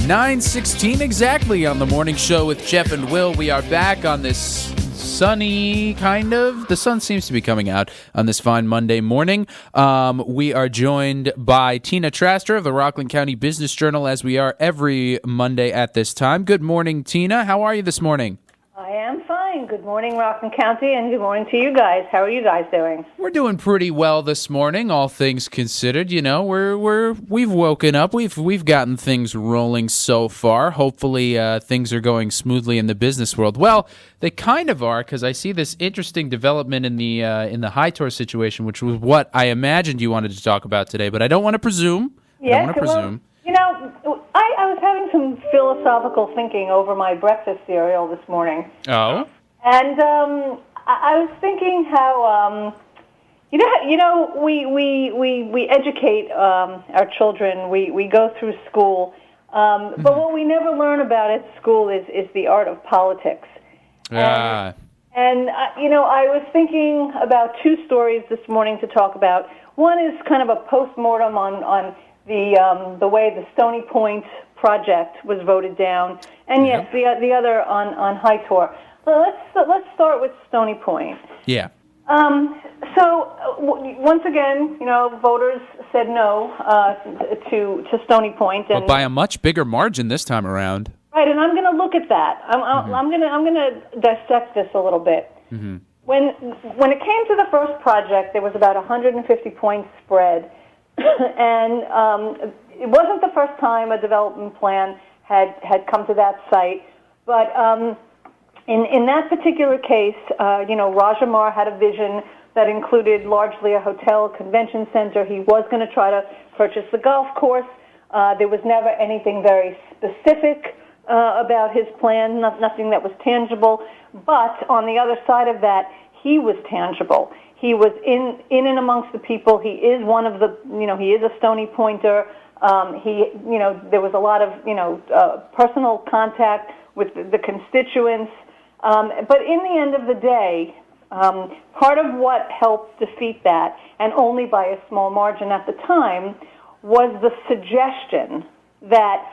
9:16 exactly on the morning show with Jeff and Will. We are back on this sunny, the sun seems to be coming out on this fine Monday morning. We are joined by Tina Traster of the Rockland County Business Journal, as we are every Monday at this time. Good morning, Tina. How are you this morning? I am fine. Good morning, Rockland County, and good morning to you guys. How are you guys doing? We're doing pretty well this morning, all things considered. You know, we've woken up. We've gotten things rolling so far. Hopefully, things are going smoothly in the business world. Well, they kind of are, because I see this interesting development in the Hightower situation, which was what I imagined you wanted to talk about today. But I don't want to presume. Well, you know, I was having some philosophical thinking over my breakfast cereal this morning. Oh. And I was thinking how we educate our children. We go through school, but what we never learn about at school is the art of politics. And I was thinking about two stories this morning to talk about. One is kind of a postmortem on the way the Stony Point project was voted down, and yes, the other on Hightower. So let's start with Stony Point. Yeah. Once again, voters said no to Stony Point, and but by a much bigger margin this time around. Right, and I'm going to look at that. I'm going to dissect this a little bit. Mm-hmm. When it came to the first project, there was about 150 points spread, and it wasn't the first time a development plan had come to that site, but in that particular case, Raja Mar had a vision that included largely a hotel, convention center. He was going to try to purchase the golf course. There was never anything very specific about his plan, nothing that was tangible. But on the other side of that, he was tangible. He was in and amongst the people. He is one of the, he is a Stony Pointer. There was a lot of, personal contact with the constituents. But in the end of the day, part of what helped defeat that, and only by a small margin at the time, was the suggestion that,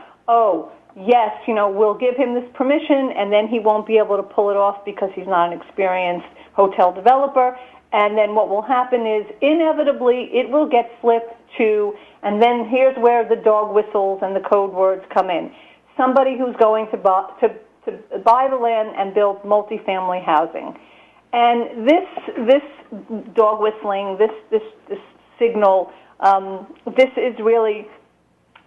yes, we'll give him this permission, and then he won't be able to pull it off because he's not an experienced hotel developer. And then what will happen is, inevitably, it will get flipped to, and then here's where the dog whistles and the code words come in. Somebody who's going to buy the land and build multifamily housing. And this dog whistling, this signal, this is really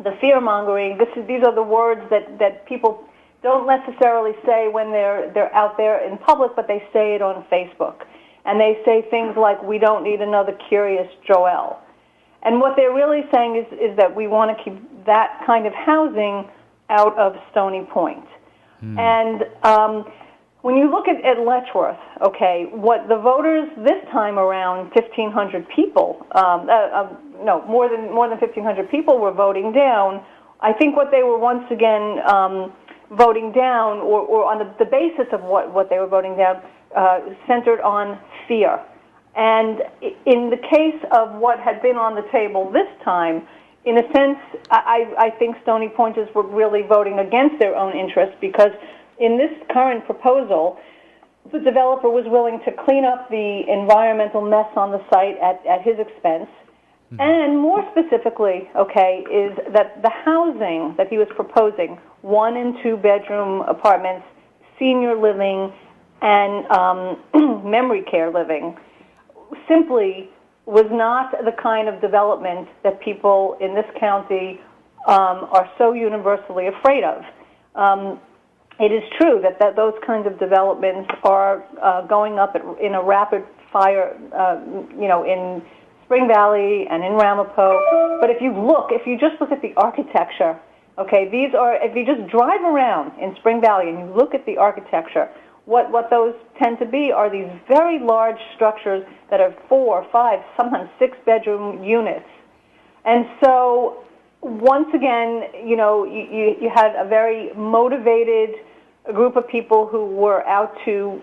the fear-mongering. These are the words that people don't necessarily say when they're out there in public, but they say it on Facebook. And they say things like, we don't need another Curious Joel. And what they're really saying is that we want to keep that kind of housing out of Stony Point. And when you look at Letchworth, what the voters this time around, 1,500 people, more than 1,500 people were voting down. I think what they were once again voting down, or on the basis of what they were voting down, centered on fear. And in the case of what had been on the table this time, in a sense, I think Stony Pointers were really voting against their own interests, because in this current proposal, the developer was willing to clean up the environmental mess on the site at his expense. Mm-hmm. And more specifically, is that the housing that he was proposing, 1- and 2-bedroom apartments, senior living, and memory care living, simply was not the kind of development that people in this county are so universally afraid of. It is true that those kinds of developments are going up in a rapid fire, in Spring Valley and in Ramapo. But if you just look at the architecture, if you just drive around in Spring Valley and you look at the architecture, what those tend to be are these very large structures that are 4, 5, sometimes 6-bedroom units. And so once again, you had a very motivated group of people who were out to,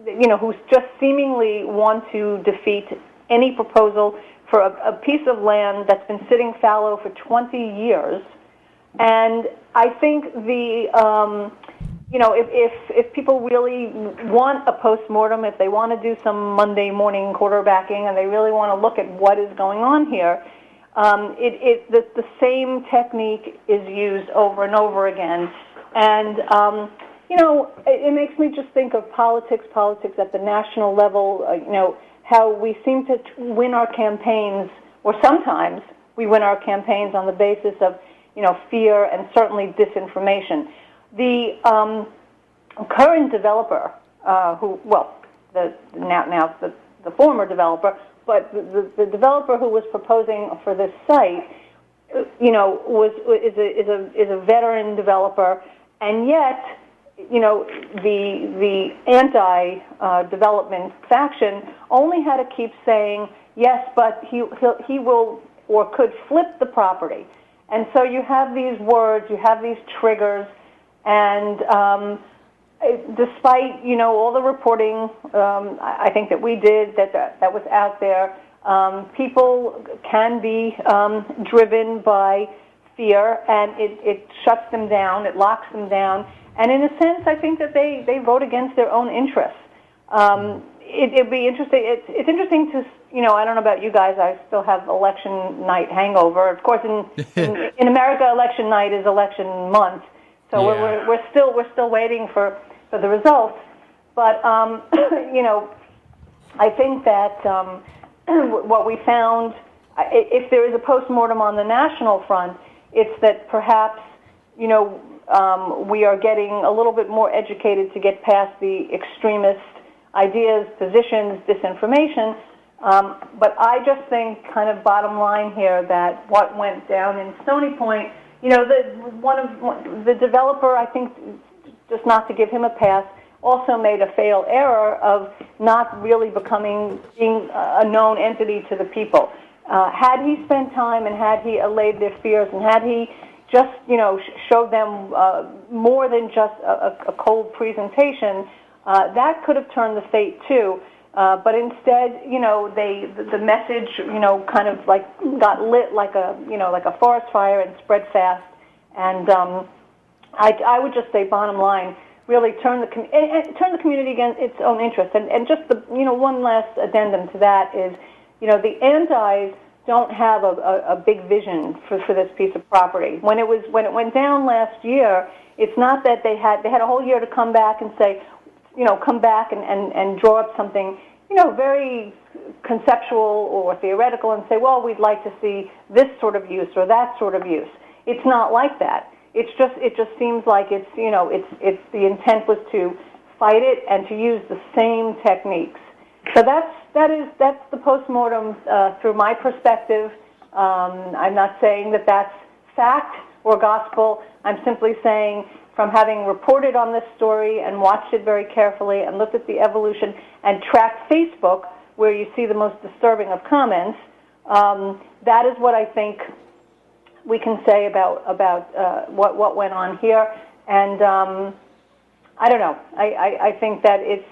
who just seemingly want to defeat any proposal for a piece of land that's been sitting fallow for 20 years And I think if people really want a postmortem, if they want to do some Monday morning quarterbacking, and they really want to look at what is going on here, the same technique is used over and over again. And it makes me just think of politics at the national level. How we seem to win our campaigns, or sometimes we win our campaigns on the basis of fear and certainly disinformation. The current developer, the former developer, but the developer who was proposing for this site, is a veteran developer, and yet, the anti-development faction only had to keep saying yes, but he will or could flip the property. And so you have these words, you have these triggers, and despite all the reporting, I think that we did that was out there, people can be driven by fear, and it shuts them down, it locks them down, and in a sense, I think that they vote against their own interests. It'd be interesting. It's interesting to I don't know about you guys. I still have election night hangover. Of course, in America, election night is election month, so yeah. we're still waiting for the results. But I think that what we found, if there is a postmortem on the national front, it's that perhaps we are getting a little bit more educated to get past the extremist ideas, positions, disinformation. But I just think, kind of bottom line here, that what went down in Stony Point, the developer, I think, just not to give him a pass, also made a fatal error of not really being a known entity to the people. Had he spent time and had he allayed their fears and had he just, showed them more than just a cold presentation, that could have turned the fate too. But instead, the message, kind of like got lit like a forest fire and spread fast. And I would just say, bottom line, really turn the community against its own interest. And just one last addendum to that is, the antis don't have a big vision for this piece of property. When it went down last year, it's not that they had a whole year to come back and say, come back and draw up something, very conceptual or theoretical and say, well, we'd like to see this sort of use or that sort of use. It's not like that. It just seems like it's the intent was to fight it and to use the same techniques. So that's the postmortem through my perspective. I'm not saying that that's fact or gospel. I'm simply saying, from having reported on this story and watched it very carefully and looked at the evolution and tracked Facebook, where you see the most disturbing of comments, that is what I think we can say about what went on here. And I don't know. I think that it's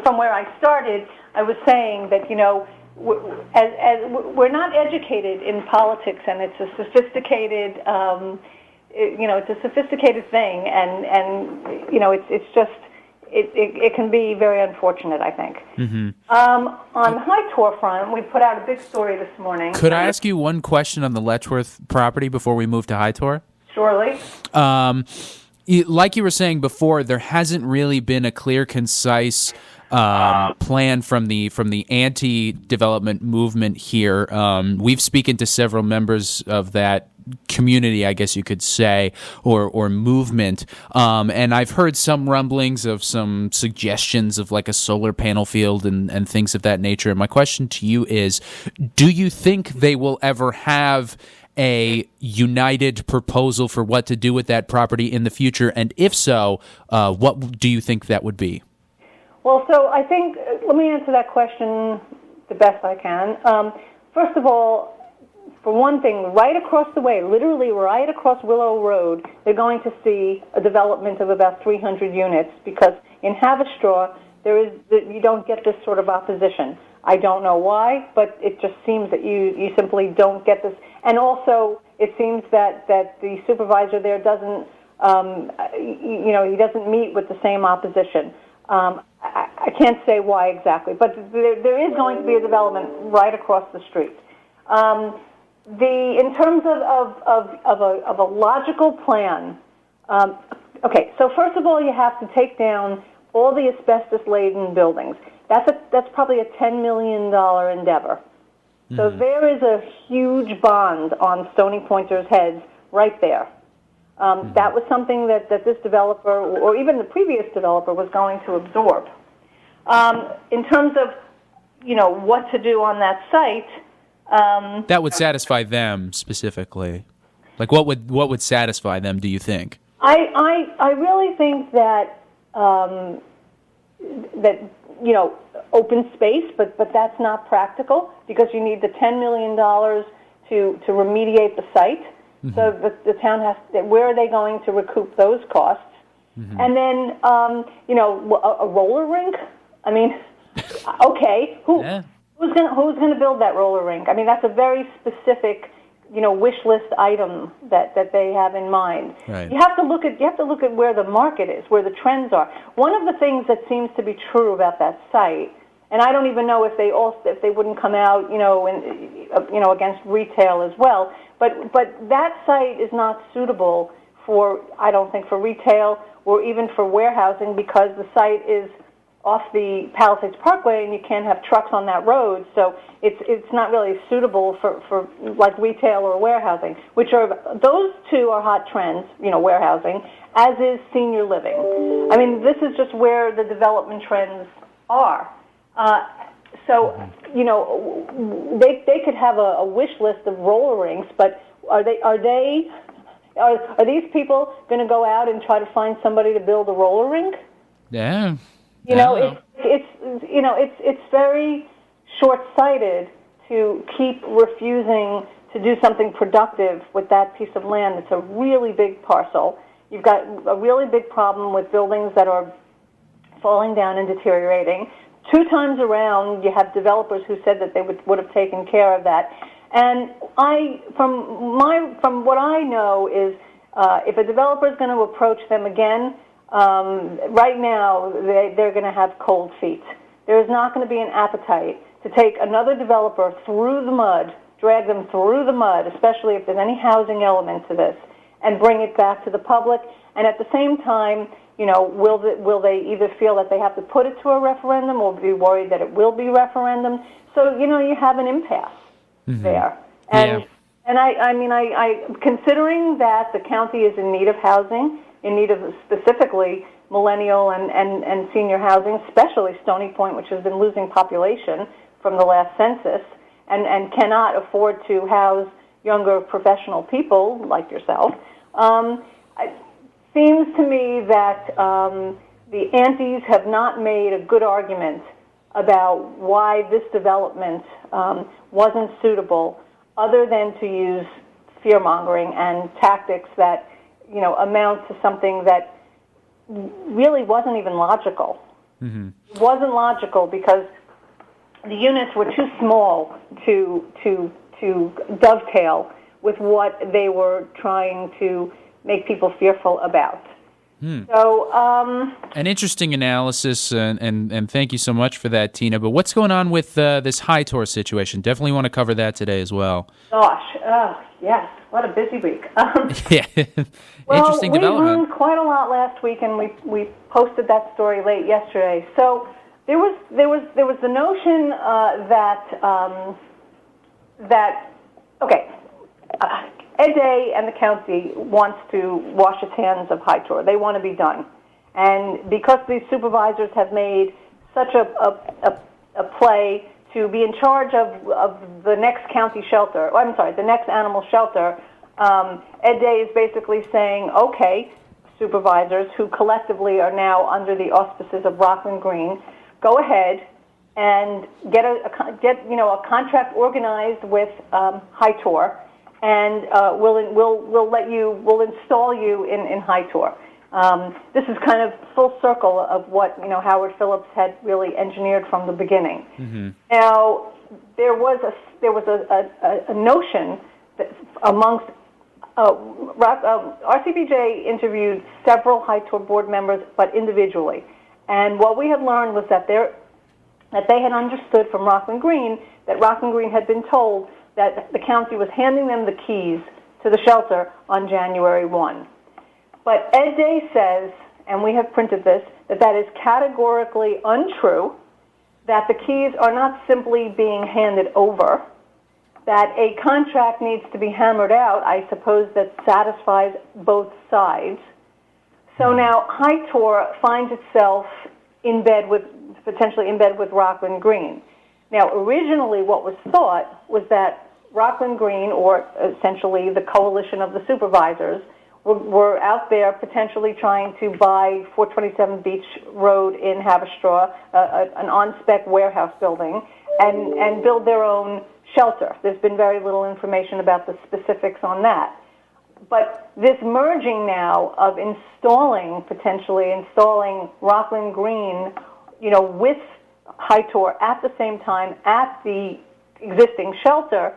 from where I started. I was saying that as we're not educated in politics, and it's a sophisticated. It's a sophisticated thing, and it's just it can be very unfortunate, I think. Mm-hmm. On the Hightor front, we put out a big story this morning. Could I ask you one question on the Letchworth property before we move to Hightor? Surely. Like you were saying before, there hasn't really been a clear, concise plan from the anti-development movement here. We've spoken to several members of that community, I guess you could say, or movement, and I've heard some rumblings of some suggestions of like a solar panel field and things of that nature. And my question to you is, do you think they will ever have a united proposal for what to do with that property in the future? And if so, what do you think that would be? Well, so I think, let me answer that question the best I can. First of all, for one thing, right across the way, literally right across Willow Road, they're going to see a development of about 300 units, because in Haverstraw, you don't get this sort of opposition. I don't know why, but it just seems that you simply don't get this. And also, it seems that the supervisor there doesn't, he doesn't meet with the same opposition. I can't say why exactly, but there is going to be a development right across the street. In terms of a logical plan, okay. So first of all, you have to take down all the asbestos-laden buildings. That's probably a $10 million endeavor. Mm-hmm. So there is a huge bond on Stony Pointers' heads right there. That was something that this developer, or even the previous developer, was going to absorb. In terms of, what to do on that site, that would satisfy them specifically. Like, what would satisfy them? Do you think? I really think that open space, but that's not practical because you need the $10 million to remediate the site. Mm-hmm. So the town has to, where are they going to recoup those costs? Mm-hmm. And then, a roller rink? I mean, okay, who's going to build that roller rink? I mean, that's a very specific, wish list item that they have in mind. Right. You have to look at where the market is, where the trends are. One of the things that seems to be true about that site, and I don't even know if they wouldn't come out, against retail as well. But that site is not suitable I don't think, for retail or even for warehousing because the site is off the Palisades Parkway and you can't have trucks on that road. So it's not really suitable for like retail or warehousing, those two are hot trends, warehousing, as is senior living. I mean, this is just where the development trends are. They could have a wish list of roller rinks, but are these people going to go out and try to find somebody to build a roller rink? Yeah. It's very short-sighted to keep refusing to do something productive with that piece of land. It's a really big parcel. You've got a really big problem with buildings that are falling down and deteriorating. 2 times around, you have developers who said that they would have taken care of that. And from what I know is, if a developer is going to approach them again, right now they're going to have cold feet. There is not going to be an appetite to take another developer through the mud, drag them through the mud, especially if there's any housing element to this, and bring it back to the public. And at the same time, will they either feel that they have to put it to a referendum or be worried that it will be referendum? So, you have an impasse there. And I considering that the county is in need of housing, in need of specifically millennial and senior housing, especially Stony Point, which has been losing population from the last census and cannot afford to house younger professional people like yourself, it seems to me that the Antis have not made a good argument about why this development wasn't suitable other than to use fear-mongering and tactics that, amount to something that really wasn't even logical. Mm-hmm. It wasn't logical because the units were too small to dovetail with what they were trying to make people fearful about. So, an interesting analysis, and thank you so much for that, Tina. But what's going on with this Hightor situation? Definitely want to cover that today as well. Gosh, yes, what a busy week. Yeah, interesting development. We learned quite a lot last week, and we posted that story late yesterday. So there was the notion Ed Day and the county wants to wash its hands of Hightor. They want to be done. And because these supervisors have made such a play to be in charge of the next county shelter, the next animal shelter, Ed Day is basically saying, okay, supervisors who collectively are now under the auspices of Rockland Green, go ahead and get a contract organized with Hightor, and we'll install you in Hightor. This is kind of full circle of what Howard Phillips had really engineered from the beginning. Mm-hmm. Now there was a notion amongst RCBJ interviewed several High-Tour board members, but individually. And what we had learned was that they had understood from Rockland Green that Rockland Green had been told that the county was handing them the keys to the shelter on January 1. But Ed Day says, and we have printed this, that is categorically untrue, that the keys are not simply being handed over, that a contract needs to be hammered out, I suppose, that satisfies both sides. So now High-Tour finds itself potentially in bed with Rockland Green. Now, originally what was thought was that Rockland Green, or essentially the coalition of the supervisors, were out there potentially trying to buy 427 Beach Road in Haverstraw, an on-spec warehouse building, and build their own shelter. There's been very little information about the specifics on that. But this merging now of potentially installing Rockland Green, with High-Tour at the same time at the existing shelter,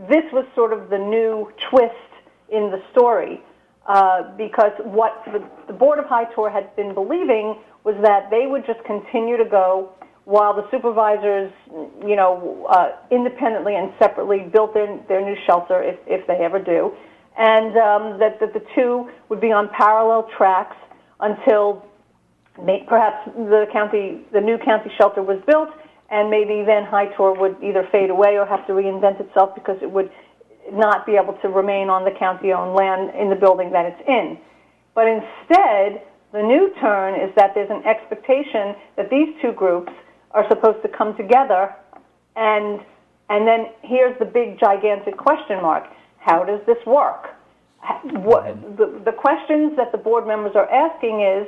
this was sort of the new twist in the story, because what the Board of High-Tour had been believing was that they would just continue to go while the supervisors, independently and separately built their new shelter, if they ever do, and that the two would be on parallel tracks until perhaps the new county shelter was built, and maybe then High-Tour would either fade away or have to reinvent itself because it would not be able to remain on the county-owned land in the building that it's in. But instead, the new turn is that there's an expectation that these two groups are supposed to come together, and then here's the big, gigantic question mark. How does this work? The questions that the board members are asking is,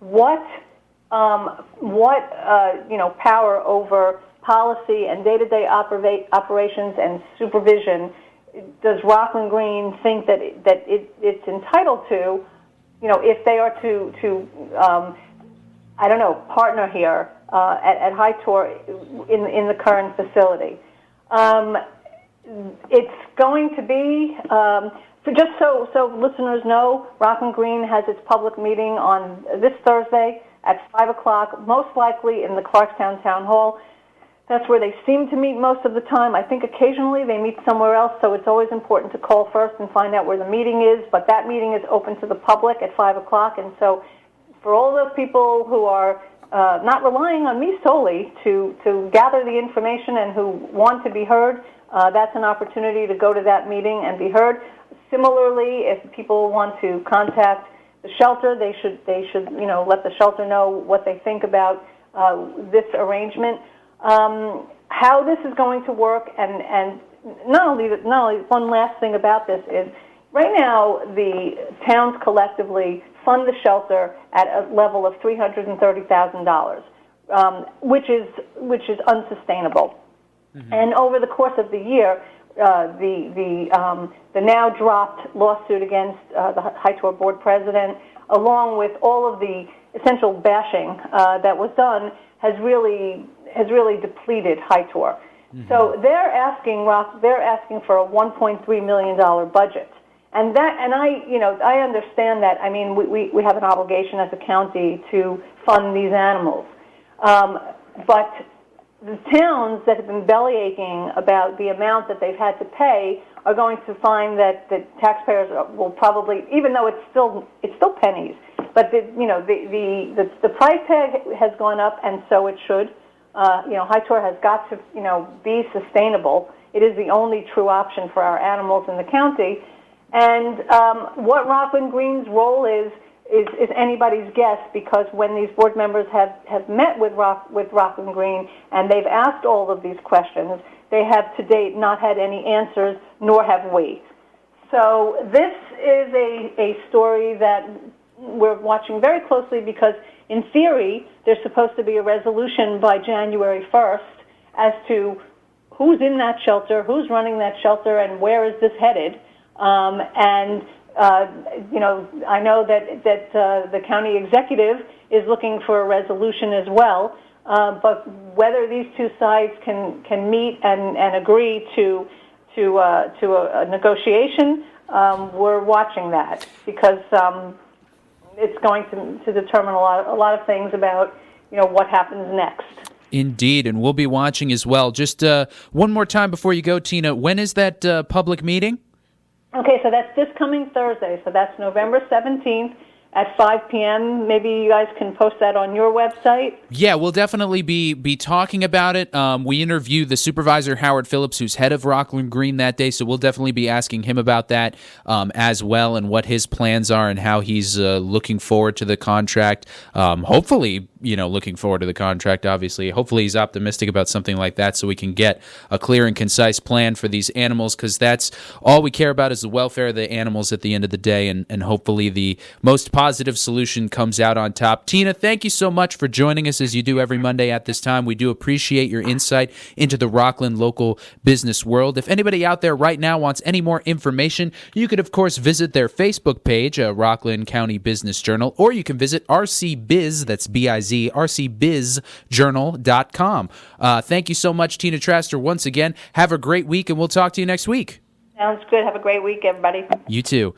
what power over policy and day-to-day operations and supervision does Rockland Green think that it's entitled to, if they are to partner here at High-Tour in the current facility. It's going to be, just so listeners know, Rockland Green has its public meeting on this Thursday at 5 o'clock, most likely in the Clarkstown Town Hall. That's where they seem to meet most of the time. I think occasionally they meet somewhere else, so it's always important to call first and find out where the meeting is. But that meeting is open to the public at 5 o'clock, and so for all those people who are not relying on me solely to gather the information and who want to be heard, that's an opportunity to go to that meeting and be heard. Similarly, if people want to contact the shelter, they should let the shelter know what they think about this arrangement. How this is going to work, and not only one last thing about this is, right now the towns collectively fund the shelter at a level of $330,000, which is unsustainable. Mm-hmm. And over the course of the year, the now dropped lawsuit against the High-Tour board president, along with all of the essential bashing that was done, has really depleted High-Tour. Mm-hmm. So they're asking for a $1.3 million budget. And I understand that. I mean, we have an obligation as a county to fund these animals. But the towns that have been bellyaching about the amount that they've had to pay are going to find that the taxpayers will probably, even though it's still pennies, but the price tag has gone up, and so it should. High-Tour has got to be sustainable. It is the only true option for our animals in the county. And what Rockland Green's role is anybody's guess, because when these board members have met with Rockland Green and they've asked all of these questions, they have to date not had any answers, nor have we. So this is a story that we're watching very closely, because in theory there's supposed to be a resolution by January 1st as to who's in that shelter, who's running that shelter, and where is this headed. I know that the county executive is looking for a resolution as well, but whether these two sides can meet and agree to a negotiation, we're watching that because it's going to determine a lot of things about what happens next. Indeed, and we'll be watching as well. Just one more time before you go, Tina, when is that public meeting? Okay, so that's this coming Thursday. So that's November 17th at 5 p.m. Maybe you guys can post that on your website. Yeah, we'll definitely be talking about it. We interviewed the supervisor, Howard Phillips, who's head of Rockland Green that day, so we'll definitely be asking him about that as well and what his plans are and how he's looking forward to the contract. Hopefully, looking forward to the contract, obviously. Hopefully he's optimistic about something like that so we can get a clear and concise plan for these animals, because that's all we care about is the welfare of the animals at the end of the day, and hopefully the most positive solution comes out on top. Tina, thank you so much for joining us as you do every Monday at this time. We do appreciate your insight into the Rockland local business world. If anybody out there right now wants any more information, you could, of course, visit their Facebook page, Rockland County Business Journal, or you can visit RCBiz, that's B-I-Z, rcbizjournal.com. Thank you so much, Tina Traster, once again. Have a great week, and we'll talk to you next week. Sounds good. Have a great week, everybody. You too.